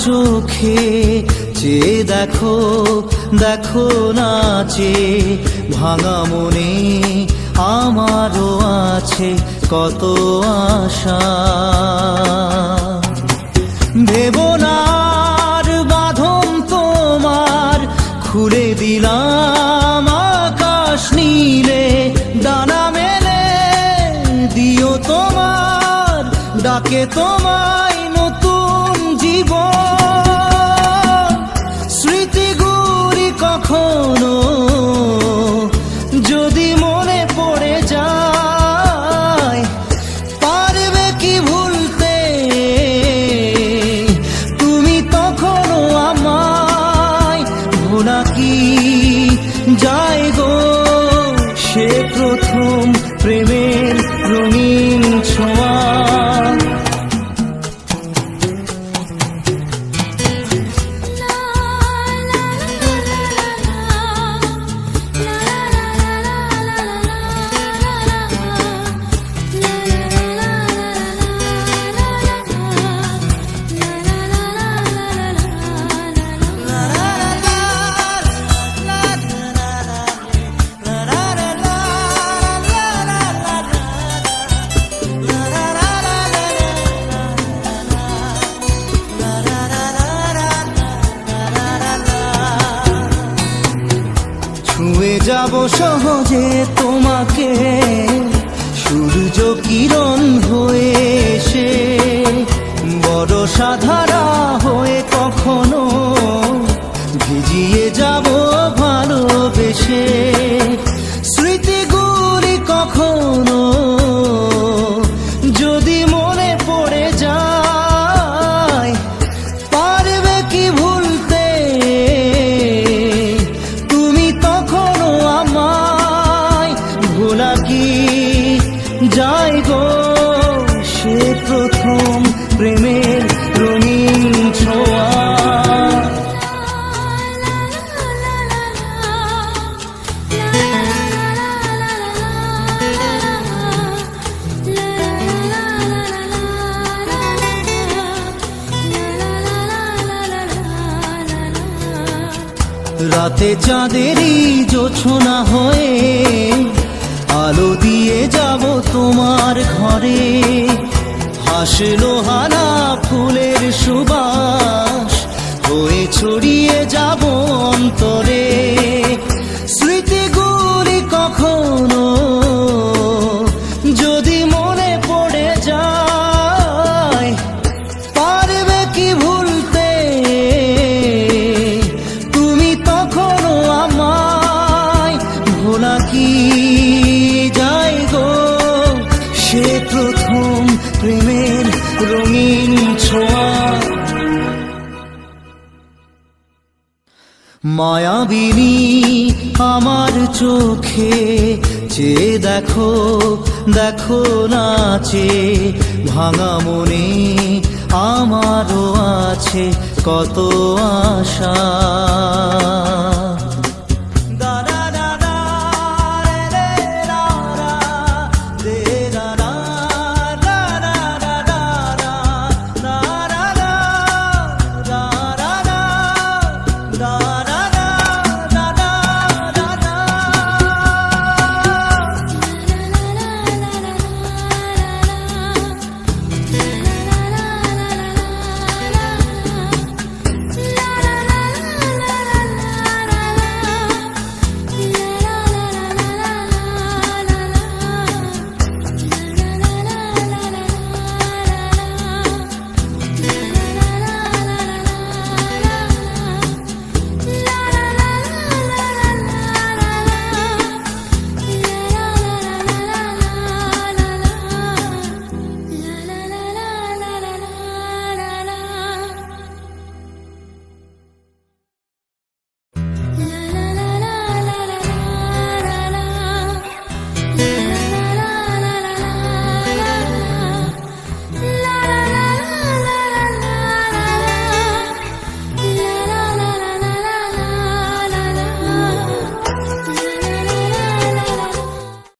চোখে চেয়ে দেখো, দেখো নাচে ভাঙা মনে আমারও আছে কত আশা। ভেবো না আর বাঁধন তোমার, খুলে দিলাম আকাশ নীলে, ডানা মেলে দিও তোমার ডাকে তোমায় নতুন জীবন। স্মৃতিগুলি কখনো যদি মনে পড়ে যায়, পারবে কি ভুলতে তুমি তখনো আমায়? ভোলা কি যায় গো সে প্রথম প্রেমের রঙিন ছোঁয়া। ছুঁয়ে যাব সহজে তোমাকে সূর্য কিরণ হয়ে এসে, বরষা ধারা হয়ে কখনো ভিজিয়ে যাব ভালোবেসে। স্মৃতিগুলি কখনো যদি মনে পড়ে যায়, পারবে কি ভুলতে তুমি তখনো আমায়? ভোলা কি যায় গো সে প্রথম প্রেমের রঙিন ছোঁয়া। রাতে চাঁদেরই জোছনা হয়ে আলো দিয়ে যাব তোমার ঘরে, হাসলো হানা ফুলের সুবাস হয়ে ছড়িয়ে যাব অন্তরে। স্মৃতিগুলি কখনো যদি মনে পড়ে যায়, পারবে কি ভুলতে তুমি তখনো আমায়? ভোলা কি যায় গো সে প্রথম প্রেমের রঙিন ছোঁয়া। মায়াবিনী আমার চোখে চেয়ে দেখো, দেখো নাচে ভাঙা মনে আমারও আছে কত আশা।